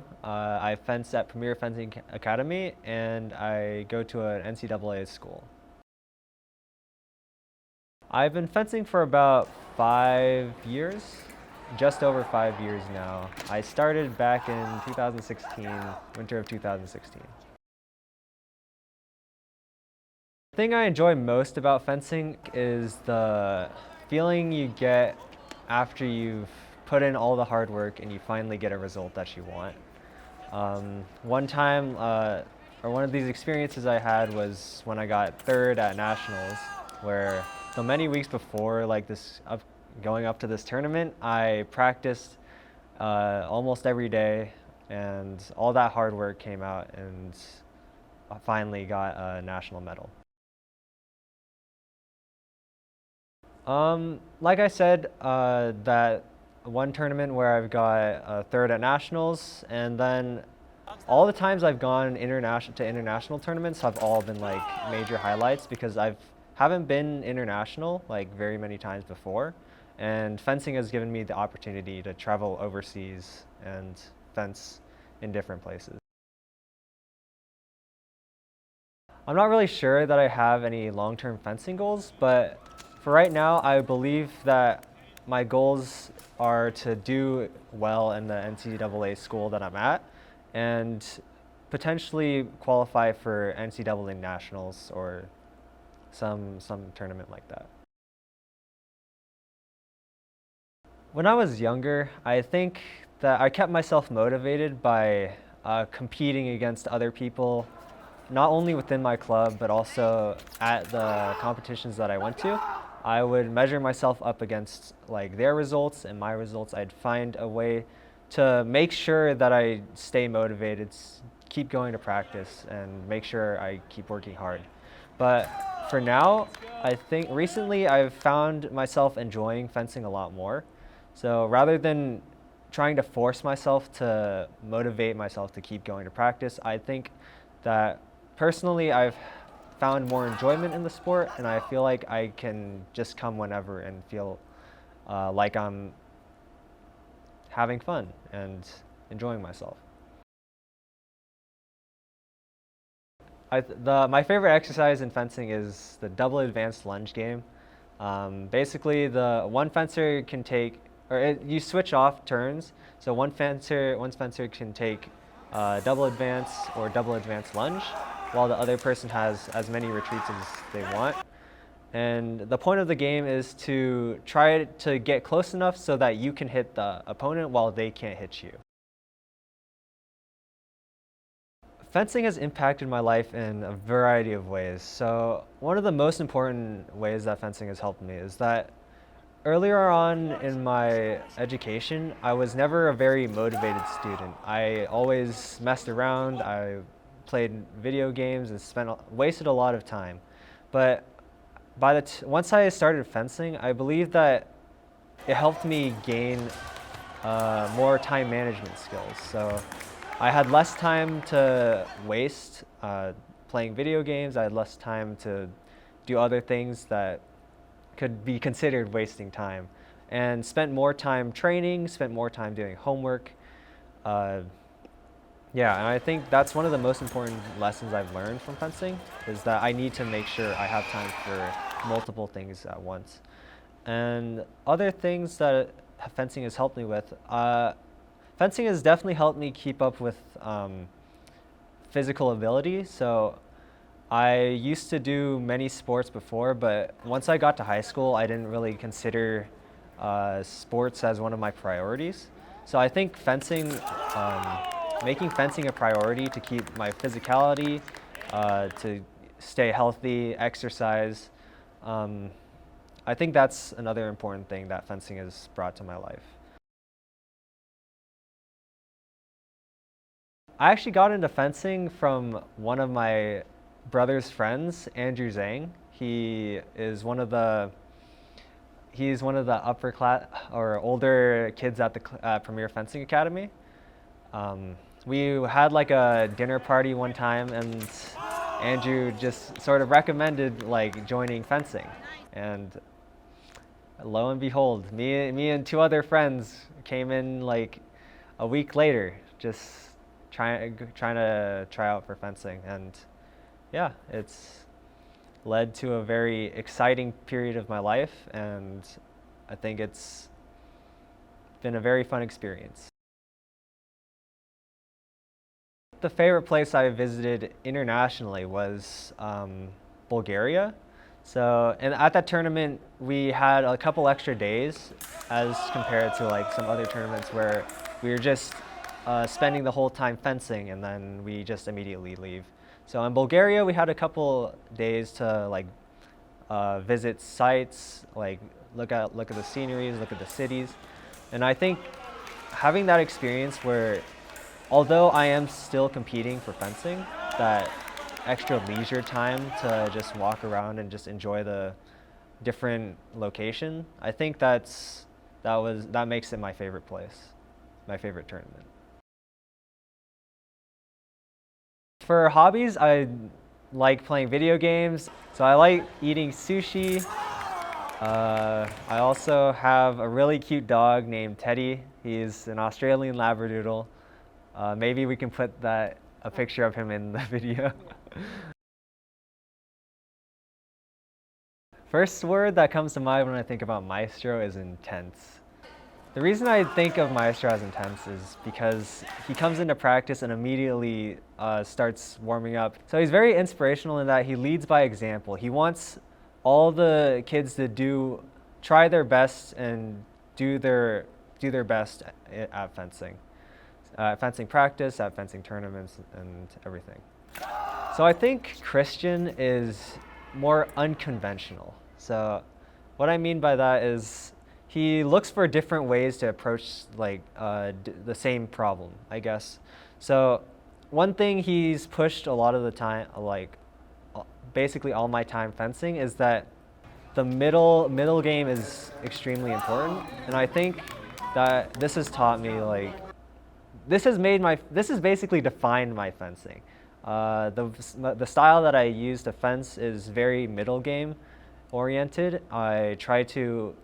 22. I fence at Premier Fencing Academy, and I go to an NCAA school. I've been fencing for about 5 years, just over 5 years now. I started back in 2016, winter of 2016. The thing I enjoy most about fencing is the feeling you get after you've put in all the hard work and you finally get a result that you want. One time, or one of these experiences I had was when I got third at nationals, where so many weeks before going up to this tournament, I practiced almost every day, and all that hard work came out, and I finally got a national medal. Like I said, that one tournament where I've got third at nationals, and then all the times I've gone international tournaments have all been like major highlights because haven't been international like very many times before, and fencing has given me the opportunity to travel overseas and fence in different places. I'm not really sure that I have any long-term fencing goals, but for right now, I believe that my goals are to do well in the NCAA school that I'm at and potentially qualify for NCAA nationals or some tournament like that. When I was younger, I think that I kept myself motivated by competing against other people, not only within my club, but also at the competitions that I went to. I would measure myself up against like their results and my results. I'd find a way to make sure that I stay motivated, keep going to practice, and make sure I keep working hard. But for now, I think recently I've found myself enjoying fencing a lot more. So rather than trying to force myself to motivate myself to keep going to practice, I think that personally I've found more enjoyment in the sport, and I feel like I can just come whenever and feel like I'm having fun and enjoying myself. My favorite exercise in fencing is the double advanced lunge game. Basically, the one fencer can take, you switch off turns. So one fencer can take double advance or double advance lunge, while the other person has as many retreats as they want. And the point of the game is to try to get close enough so that you can hit the opponent while they can't hit you. Fencing has impacted my life in a variety of ways. So one of the most important ways that fencing has helped me is that earlier on in my education, I was never a very motivated student. I always messed around, I played video games and wasted a lot of time. But once I started fencing, I believe that it helped me gain more time management skills. So I had less time to waste playing video games. I had less time to do other things that could be considered wasting time, and spent more time training, spent more time doing homework. Yeah, and I think that's one of the most important lessons I've learned from fencing, is that I need to make sure I have time for multiple things at once. And other things that fencing has helped me with, fencing has definitely helped me keep up with physical ability. So I used to do many sports before, but once I got to high school, I didn't really consider sports as one of my priorities. So I think making fencing a priority to keep my physicality, to stay healthy, exercise, I think that's another important thing that fencing has brought to my life. I actually got into fencing from one of my brother's friends, Andrew Zhang. He's one of the upper class or older kids at the Premier Fencing Academy. We had like a dinner party one time, and Andrew just sort of recommended like joining fencing, and lo and behold, me and two other friends came in like a week later, just trying to try out for fencing, and yeah, it's led to a very exciting period of my life, and I think it's been a very fun experience. The favorite place I visited internationally was Bulgaria. So, and at that tournament, we had a couple extra days as compared to like some other tournaments where we were just spending the whole time fencing and then we just immediately leave. So in Bulgaria, we had a couple days to like visit sites, like look at the sceneries, look at the cities, and I think having that experience where, although I am still competing for fencing, that extra leisure time to just walk around and just enjoy the different location, I think that makes it my favorite place, my favorite tournament. For hobbies, I like playing video games. So I like eating sushi. I also have a really cute dog named Teddy. He's an Australian Labradoodle. Maybe we can put a picture of him in the video. First word that comes to mind when I think about Maestro is intense. The reason I think of Maestro as intense is because he comes into practice and immediately starts warming up. So he's very inspirational in that he leads by example. He wants all the kids to try their best and do their best at fencing. Fencing practice, at fencing tournaments, and everything. So I think Christian is more unconventional. So what I mean by that is he looks for different ways to approach like the same problem, I guess. So one thing he's pushed a lot of the time, like basically all my time fencing, is that the middle game is extremely important, and I think that this has taught me like this has basically defined my fencing. The style that I use to fence is very middle game oriented. I try to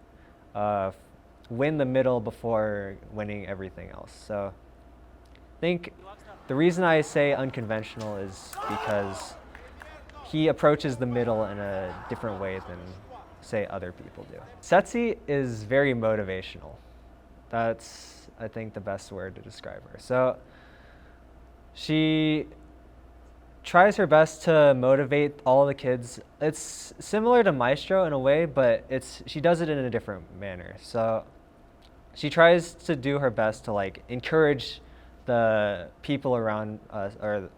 win the middle before winning everything else. So I think the reason I say unconventional is because he approaches the middle in a different way than, say, other people do. Setsi is very motivational. That's, I think, the best word to describe her. So she tries her best to motivate all the kids. It's similar to Maestro in a way, but she does it in a different manner. So she tries to do her best to like encourage the people around us, or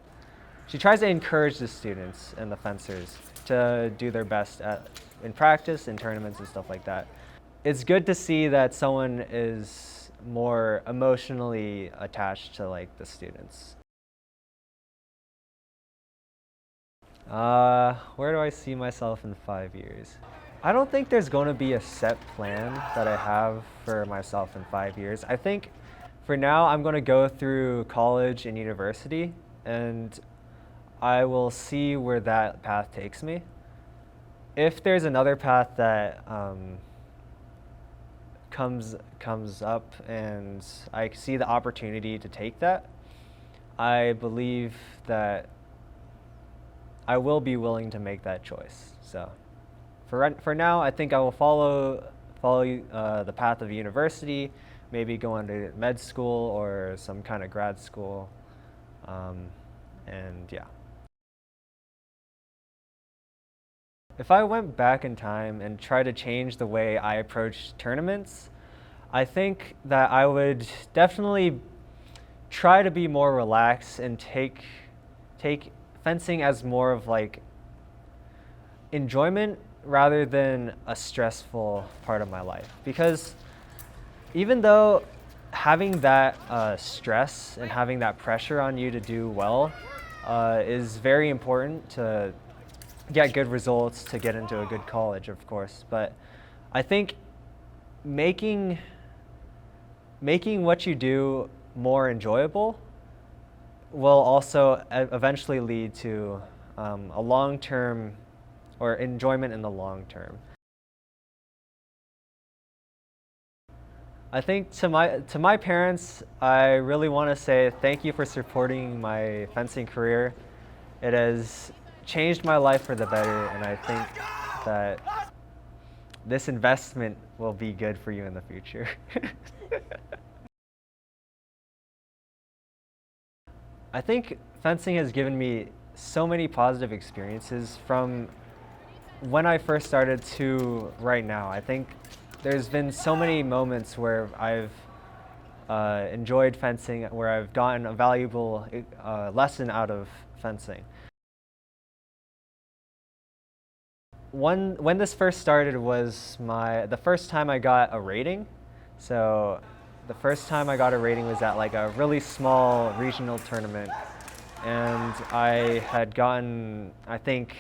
she tries to encourage the students and the fencers to do their best in practice, in tournaments and stuff like that. It's good to see that someone is more emotionally attached to like the students. Where do I see myself in 5 years? I don't think there's going to be a set plan that I have for myself in 5 years. I think for now I'm going to go through college and university, and I will see where that path takes me. If there's another path that comes up and I see the opportunity to take that, I believe that I will be willing to make that choice. So for now, I think I will follow the path of university, maybe go into med school or some kind of grad school, and yeah. If I went back in time and tried to change the way I approach tournaments, I think that I would definitely try to be more relaxed and take fencing as more of like enjoyment rather than a stressful part of my life. Because even though having that stress and having that pressure on you to do well is very important to get good results, to get into a good college, of course. But I think making what you do more enjoyable will also eventually lead to a long-term or enjoyment in the long term. I think to my parents, I really want to say thank you for supporting my fencing career. It has changed my life for the better, and I think that this investment will be good for you in the future. I think fencing has given me so many positive experiences from when I first started to right now. I think there's been so many moments where I've enjoyed fencing, where I've gotten a valuable lesson out of fencing. When this first started was the first time I got a rating. So the first time I got a rating was at like a really small regional tournament, and I had gotten, I think,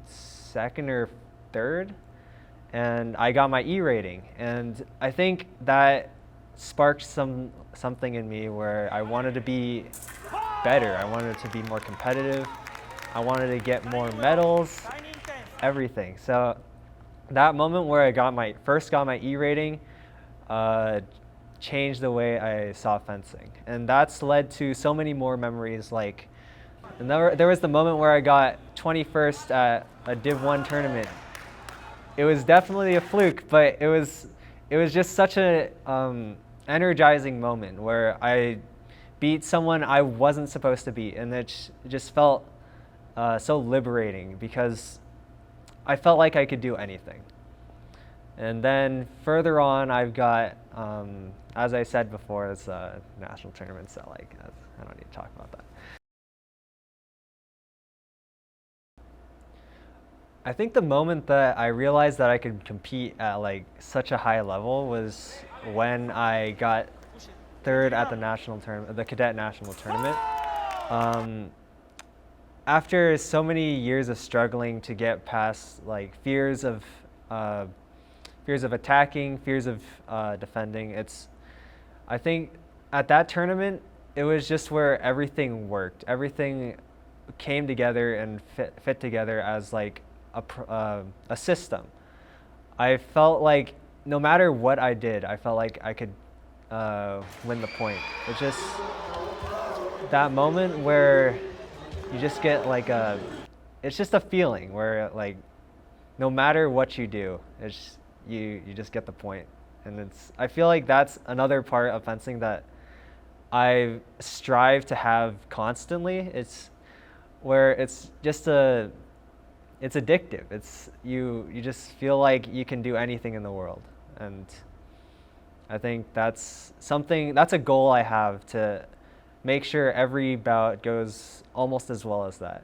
second or third, and I got my E rating, and I think that sparked something in me where I wanted to be better. I wanted to be more competitive. I wanted to get more medals, everything. So that moment where I first got my E rating uh, changed the way I saw fencing, and that's led to so many more memories. And there was the moment where I got 21st at a Div 1 tournament. It was definitely a fluke, but it was just such a energizing moment where I beat someone I wasn't supposed to beat, and it just felt so liberating because I felt like I could do anything. And then further on, I've got, as I said before, it's a national tournament, so I don't need to talk about that. I think the moment that I realized that I could compete at like such a high level was when I got third at the national tournament, the cadet national tournament. Um, After so many years of struggling to get past like fears of attacking, fears of defending, I think at that tournament it was just where everything worked. Everything came together and fit together as like a system. I felt like no matter what I did, I felt like I could win the point. It's just that moment where you just get it's just a feeling where like no matter what you do, you just get the point. And I feel like that's another part of fencing that I strive to have constantly. It's where it's addictive. You just feel like you can do anything in the world. And I think that's a goal I have, to make sure every bout goes almost as well as that.